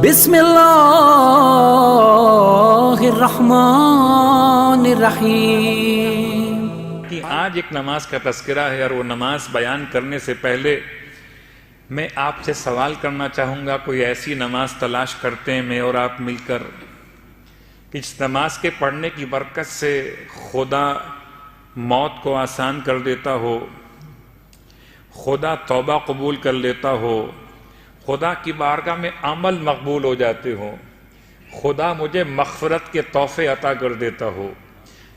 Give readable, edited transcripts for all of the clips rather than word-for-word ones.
بسم اللہ الرحمن الرحیم. کہ آج ایک نماز کا تذکرہ ہے، اور وہ نماز بیان کرنے سے پہلے میں آپ سے سوال کرنا چاہوں گا. کوئی ایسی نماز تلاش کرتے ہیں میں اور آپ مل کر کہ جس نماز کے پڑھنے کی برکت سے خدا موت کو آسان کر دیتا ہو، خدا توبہ قبول کر لیتا ہو، خدا کی بارگاہ میں عمل مقبول ہو جاتے ہوں، خدا مجھے مغفرت کے تحفے عطا کر دیتا ہو.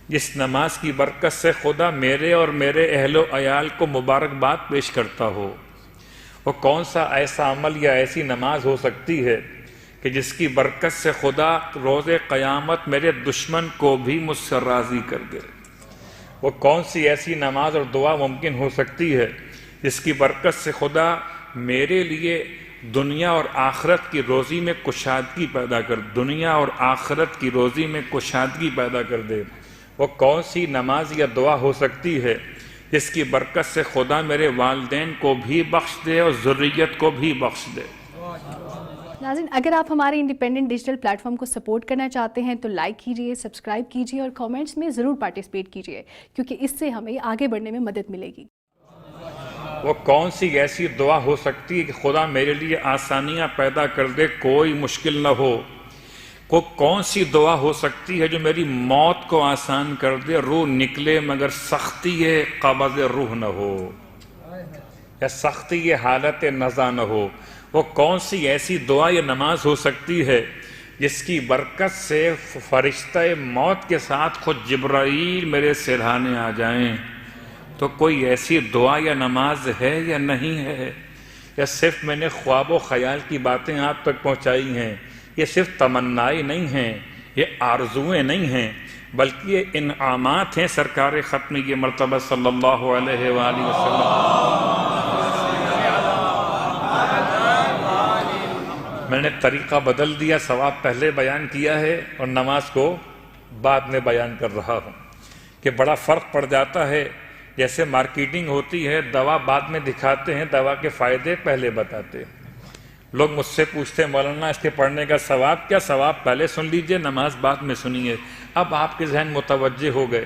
جس نماز کی برکت سے خدا میرے اور میرے اہل و عیال کو مبارکباد پیش کرتا ہو، وہ کون سا ایسا عمل یا ایسی نماز ہو سکتی ہے کہ جس کی برکت سے خدا روز قیامت میرے دشمن کو بھی مجھ سے راضی کر دے؟ وہ کون سی ایسی نماز اور دعا ممکن ہو سکتی ہے جس کی برکت سے خدا میرے لیے دنیا اور آخرت کی روزی میں کشادگی پیدا کر دنیا اور آخرت کی روزی میں کشادگی پیدا کر دے؟ وہ کون سی نماز یا دعا ہو سکتی ہے جس کی برکت سے خدا میرے والدین کو بھی بخش دے اور ذریت کو بھی بخش دے؟ ناظرین، اگر آپ ہمارے انڈیپینڈنٹ ڈیجیٹل پلیٹ فارم کو سپورٹ کرنا چاہتے ہیں تو لائک کیجئے، سبسکرائب کیجئے اور کامنٹس میں ضرور پارٹیسپیٹ کیجئے، کیونکہ اس سے ہمیں آگے بڑھنے میں مدد ملے گی. وہ کون سی ایسی دعا ہو سکتی ہے کہ خدا میرے لیے آسانیاں پیدا کر دے، کوئی مشکل نہ ہو؟ کون سی دعا ہو سکتی ہے جو میری موت کو آسان کر دے، روح نکلے مگر سختی قبض روح نہ ہو، یا سختی حالت نزا نہ ہو؟ وہ کون سی ایسی دعا یا نماز ہو سکتی ہے جس کی برکت سے فرشتہ موت کے ساتھ خود جبرائیل میرے سرہانے آ جائیں؟ تو کوئی ایسی دعا یا نماز ہے یا نہیں ہے؟ یا صرف میں نے خواب و خیال کی باتیں آپ تک پہنچائی ہیں؟ یہ صرف تمنائیں نہیں ہیں، یہ آرزویں نہیں ہیں، بلکہ یہ انعامات ہیں سرکار ختم یہ مرتبہ صلی اللہ علیہ وآلہ وسلم. میں نے طریقہ بدل دیا، ثواب پہلے بیان کیا ہے اور نماز کو بعد میں بیان کر رہا ہوں کہ بڑا فرق پڑ جاتا ہے. جیسے مارکیٹنگ ہوتی ہے، دوا بعد میں دکھاتے ہیں، دوا کے فائدے پہلے بتاتے ہیں. لوگ مجھ سے پوچھتے ہیں مولانا اس کے پڑھنے کا ثواب کیا؟ ثواب پہلے سن لیجئے، نماز بعد میں سنیے. اب آپ کے ذہن متوجہ ہو گئے.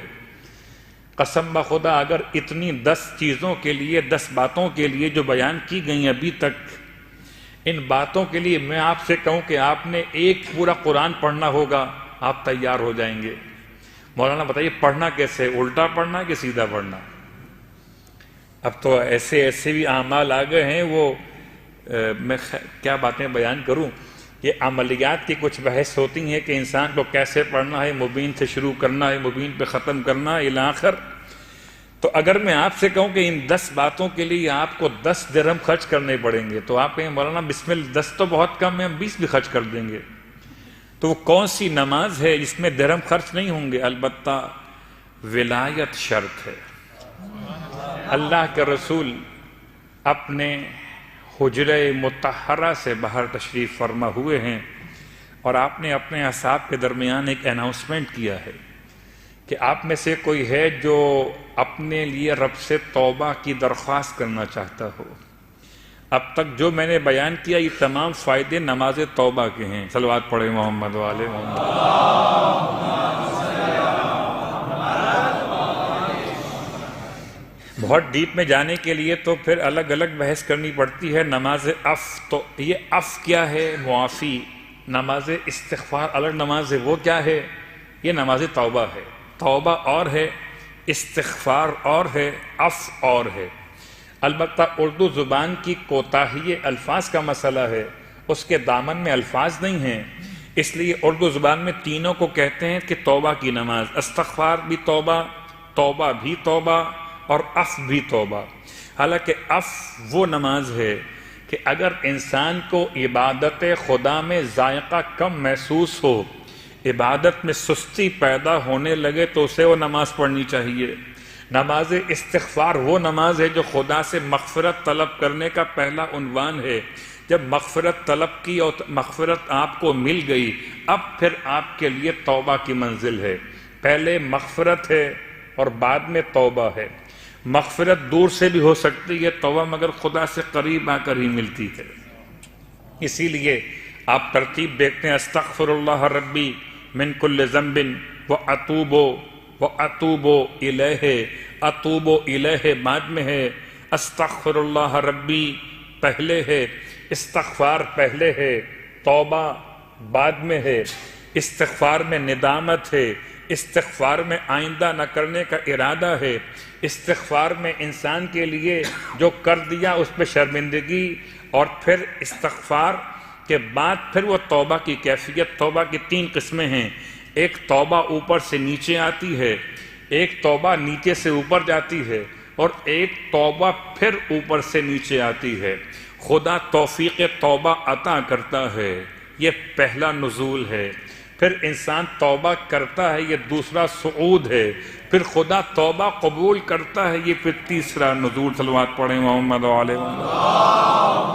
قسم بخدا اگر اتنی 10 چیزوں کے لیے، 10 باتوں کے لیے جو بیان کی گئی ابھی تک، ان باتوں کے لیے میں آپ سے کہوں کہ آپ نے ایک پورا قرآن پڑھنا ہوگا، آپ تیار ہو جائیں گے. مولانا بتائیے پڑھنا کیسے؟ الٹا پڑھنا کہ سیدھا پڑھنا؟ اب تو ایسے بھی اعمال آ گئے ہیں، وہ میں کیا باتیں بیان کروں. یہ عملیات کی کچھ بحث ہوتی ہیں کہ انسان کو کیسے پڑھنا ہے، مبین سے شروع کرنا ہے، مبین پہ ختم کرنا ہے الی آخر. تو اگر میں آپ سے کہوں کہ ان 10 باتوں کے لیے آپ کو 10 درہم خرچ کرنے پڑیں گے تو آپ کہیں مولانا بسم اللہ 10 تو بہت کم ہے، ہم 20 بھی خرچ کر دیں گے. تو وہ کون سی نماز ہے جس میں درہم خرچ نہیں ہوں گے؟ البتہ ولایت شرط ہے. اللہ کے رسول اپنے حجرہ مطہرہ سے باہر تشریف فرما ہوئے ہیں، اور آپ نے اپنے اصحاب کے درمیان ایک اناؤنسمنٹ کیا ہے کہ آپ میں سے کوئی ہے جو اپنے لیے رب سے توبہ کی درخواست کرنا چاہتا ہو. اب تک جو میں نے بیان کیا یہ تمام فائدے نماز توبہ کے ہیں. صلوات پڑھے محمد والے محمد. بہت ڈیپ میں جانے کے لیے تو پھر الگ الگ بحث کرنی پڑتی ہے. نماز عف، تو یہ عف کیا ہے؟ معافی. نماز استغفار الگ نماز ہے، وہ کیا ہے؟ یہ نماز توبہ ہے. توبہ اور ہے، استغفار اور ہے، عف اور ہے. البتہ اردو زبان کی کوتاہی الفاظ کا مسئلہ ہے، اس کے دامن میں الفاظ نہیں ہیں، اس لیے اردو زبان میں تینوں کو کہتے ہیں کہ توبہ کی نماز. استغفار بھی توبہ، توبہ بھی توبہ، اور عف بھی توبہ. حالانکہ عف وہ نماز ہے کہ اگر انسان کو عبادت خدا میں ذائقہ کم محسوس ہو، عبادت میں سستی پیدا ہونے لگے تو اسے وہ نماز پڑھنی چاہیے. نماز استغفار وہ نماز ہے جو خدا سے مغفرت طلب کرنے کا پہلا عنوان ہے. جب مغفرت طلب کی اور مغفرت آپ کو مل گئی، اب پھر آپ کے لیے توبہ کی منزل ہے. پہلے مغفرت ہے اور بعد میں توبہ ہے. مغفرت دور سے بھی ہو سکتی ہے توبہ مگر خدا سے قریب آ کر ہی ملتی ہے. اسی لیے آپ ترتیب دیکھتے ہیں، استغفر اللہ ربی من کل ذنب واتوب الیہ، اتوب الیہ بعد میں ہے، استغفر اللہ ربی پہلے ہے، استغفار پہلے ہے، توبہ بعد میں ہے، استغفار میں ندامت ہے، استغفار میں آئندہ نہ کرنے کا ارادہ ہے، استغفار میں انسان کے لیے جو کر دیا اس پہ شرمندگی، اور پھر استغفار کے بعد پھر وہ توبہ کی کیفیت۔ توبہ کی 3 قسمیں ہیں، ایک توبہ اوپر سے نیچے آتی ہے، ایک توبہ نیچے سے اوپر جاتی ہے، اور ایک توبہ پھر اوپر سے نیچے آتی ہے۔ خدا توفیق توبہ عطا کرتا ہے، یہ پہلا نزول ہے، پھر انسان توبہ کرتا ہے، یہ دوسرا صعود ہے، پھر خدا توبہ قبول کرتا ہے، یہ پھر تیسرا نزول۔ صلوات پڑھیں محمد و علیہ وسلم۔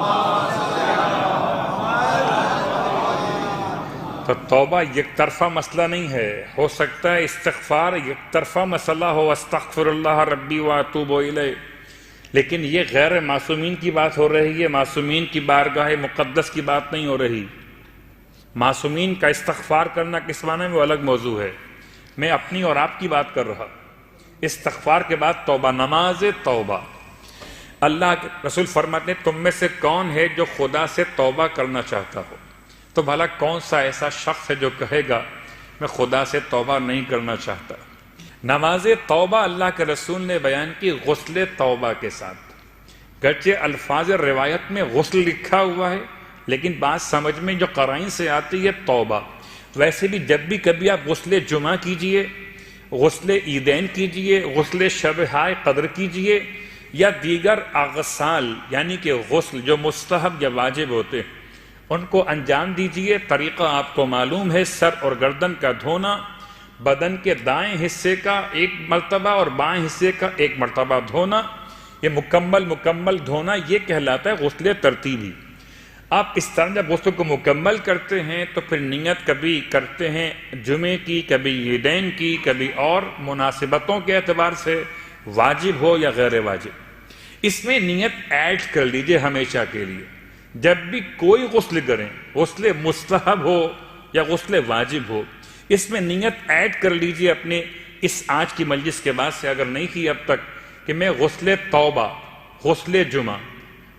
تو توبہ یک طرفہ مسئلہ نہیں ہے، ہو سکتا ہے استغفار یک طرفہ مسئلہ ہو، استغفر اللہ ربی واتوب الیہ، لیکن یہ غیر معصومین کی بات ہو رہی ہے، معصومین کی بارگاہ مقدس کی بات نہیں ہو رہی۔ معصومین کا استغفار کرنا کس معنی میں وہ الگ موضوع ہے، میں اپنی اور آپ کی بات کر رہا۔ استغفار کے بعد توبہ، نماز توبہ۔ اللہ کے رسول فرماتے ہیں تم میں سے کون ہے جو خدا سے توبہ کرنا چاہتا ہو؟ تو بھلا کون سا ایسا شخص ہے جو کہے گا میں خدا سے توبہ نہیں کرنا چاہتا؟ نماز توبہ اللہ کے رسول نے بیان کی غسل توبہ کے ساتھ، گرچہ الفاظ روایت میں غسل لکھا ہوا ہے لیکن بات سمجھ میں جو قرائن سے آتی ہے توبہ۔ ویسے بھی جب بھی کبھی آپ غسل جمعہ کیجئے، غسل عیدین کیجئے، غسل شب ہائے قدر کیجئے، یا دیگر اغسال یعنی کہ غسل جو مستحب یا واجب ہوتے ہیں ان کو انجام دیجئے۔ طریقہ آپ کو معلوم ہے، سر اور گردن کا دھونا، بدن کے دائیں حصے کا 1 مرتبہ اور بائیں حصے کا 1 مرتبہ دھونا، یہ مکمل دھونا یہ کہلاتا ہے غسل ترتیبی۔ آپ اس طرح جب غسل کو مکمل کرتے ہیں تو پھر نیت کبھی کرتے ہیں جمعے کی، کبھی عیدین کی، کبھی اور مناسبتوں کے اعتبار سے واجب ہو یا غیر واجب، اس میں نیت ایڈ کر لیجئے ہمیشہ کے لیے۔ جب بھی کوئی غسل کریں، غسل مستحب ہو یا غسل واجب ہو، اس میں نیت ایڈ کر لیجئے اپنے اس آج کی مجلس کے بعد سے، اگر نہیں کی اب تک، کہ میں غسل توبہ، غسل جمعہ،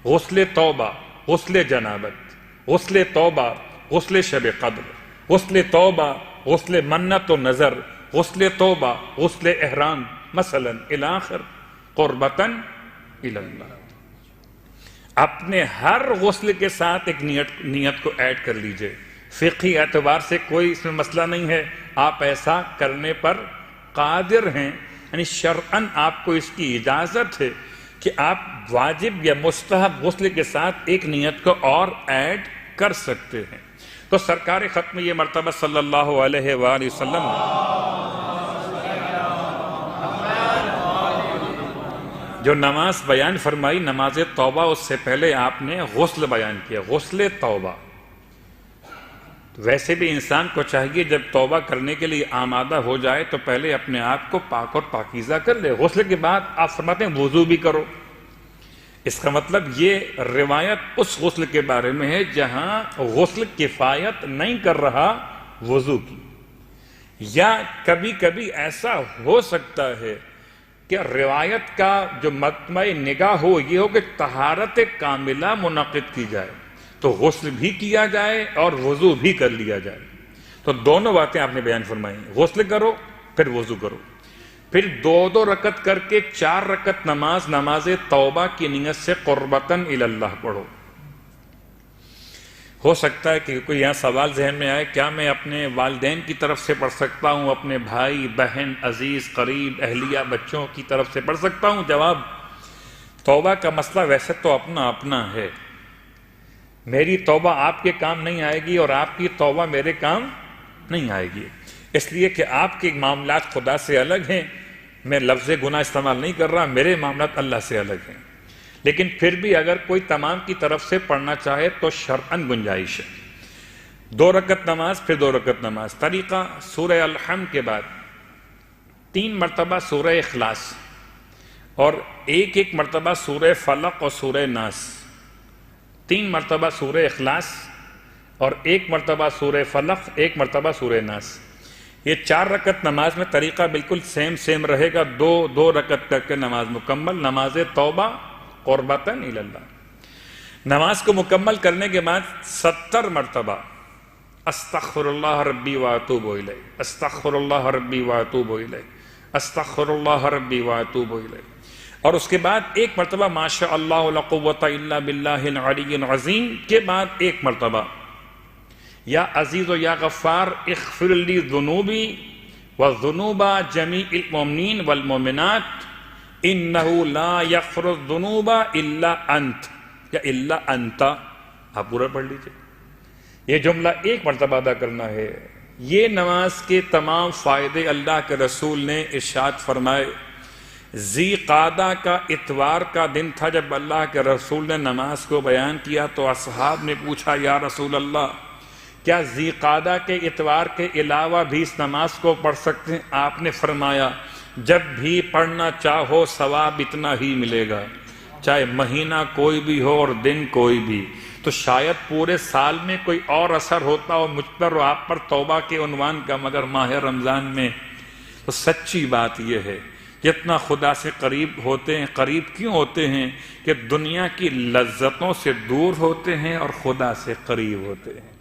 غسل توبہ، غسل جنابت، غسل توبہ، غسل شب قدر، غسل توبہ، غسل منت و نظر، غسل توبہ، غسل احرام مثلا الاخر قربتاً الی اللہ۔ اپنے ہر غسل کے ساتھ ایک نیت کو ایڈ کر لیجئے۔ فقہی اعتبار سے کوئی اس میں مسئلہ نہیں ہے، آپ ایسا کرنے پر قادر ہیں، یعنی شرعاً آپ کو اس کی اجازت ہے کہ آپ واجب یا مستحب غسل کے ساتھ ایک نیت کو اور ایڈ کر سکتے ہیں۔ تو سرکار ختم یہ مرتبہ صلی اللہ علیہ وآلہ وسلم جو نماز بیان فرمائی، نماز توبہ، اس سے پہلے آپ نے غسل بیان کیا، غسل توبہ۔ ویسے بھی انسان کو چاہیے جب توبہ کرنے کے لیے آمادہ ہو جائے تو پہلے اپنے آپ کو پاک اور پاکیزہ کر لے۔ غسل کے بعد آپ فرماتے ہیں وضو بھی کرو۔ اس کا مطلب یہ روایت اس غسل کے بارے میں ہے جہاں غسل کفایت نہیں کر رہا وضو کی، یا کبھی کبھی ایسا ہو سکتا ہے کہ روایت کا جو مطمع نگاہ ہو یہ ہو کہ طہارت کاملہ منعقد کی جائے، تو غسل بھی کیا جائے اور وضو بھی کر لیا جائے۔ تو دونوں باتیں آپ نے بیان فرمائی، غسل کرو پھر وضو کرو، پھر 2 رکعت کر کے 4 رکعت نماز توبہ کی نیت سے قربتاً الی اللہ پڑھو۔ ہو سکتا ہے کہ کوئی یہاں سوال ذہن میں آئے، کیا میں اپنے والدین کی طرف سے پڑھ سکتا ہوں، اپنے بھائی بہن عزیز قریب اہلیہ بچوں کی طرف سے پڑھ سکتا ہوں؟ جواب، توبہ کا مسئلہ ویسے تو اپنا اپنا ہے، میری توبہ آپ کے کام نہیں آئے گی اور آپ کی توبہ میرے کام نہیں آئے گی، اس لیے کہ آپ کے معاملات خدا سے الگ ہیں، میں لفظ گناہ استعمال نہیں کر رہا، میرے معاملات اللہ سے الگ ہیں۔ لیکن پھر بھی اگر کوئی تمام کی طرف سے پڑھنا چاہے تو شرعاً گنجائش ہے۔ 2 رکعت نماز پھر 2 رکعت نماز۔ طریقہ سورہ الحمد کے بعد 3 مرتبہ سورہ اخلاص اور 1 مرتبہ سورہ فلق اور سورہ ناس، 3 مرتبہ سورہ اخلاص، اور ایک مرتبہ سورہ فلق، ایک مرتبہ سورہ ناس. یہ 4 رکعت نماز میں طریقہ بالکل سیم رہے گا. دو رکعت کر کے نماز مکمل، نماز توبہ قربتاً الی اللہ. نماز کو مکمل کرنے کے بعد 70 مرتبہ استغفر اللہ ربی واتوب الیہ، استغفر اللہ ربی واتوب الیہ، استغفر اللہ ربی واتوب الیہ. اور اس کے بعد ایک مرتبہ ما شاء اللہ لا قوۃ الا باللہ العلی العظیم کے بعد ایک مرتبہ یا عزیز و یا غفار اغفر لی ذنوبی وذنوب جمیع المؤمنین والمؤمنات انہ لا یغفر الذنوب الا انت یا الا انت. آپ پورا پڑھ لیجئے. یہ جملہ ایک مرتبہ ادا کرنا ہے. یہ نماز کے تمام فائدے اللہ کے رسول نے ارشاد فرمائے. ذی قعدہ کا اتوار کا دن تھا جب اللہ کے رسول نے نماز کو بیان کیا تو اصحاب نے پوچھا یا رسول اللہ کیا ذی قعدہ کے اتوار کے علاوہ بھی اس نماز کو پڑھ سکتے ہیں؟ آپ نے فرمایا جب بھی پڑھنا چاہو ثواب اتنا ہی ملے گا، چاہے مہینہ کوئی بھی ہو اور دن کوئی بھی. تو شاید پورے سال میں کوئی اور اثر ہوتا ہو مجھ پر اور آپ پر توبہ کے عنوان کا، مگر ماہ رمضان میں تو سچی بات یہ ہے جتنا خدا سے قریب ہوتے ہیں. قریب کیوں ہوتے ہیں؟ کہ دنیا کی لذتوں سے دور ہوتے ہیں اور خدا سے قریب ہوتے ہیں.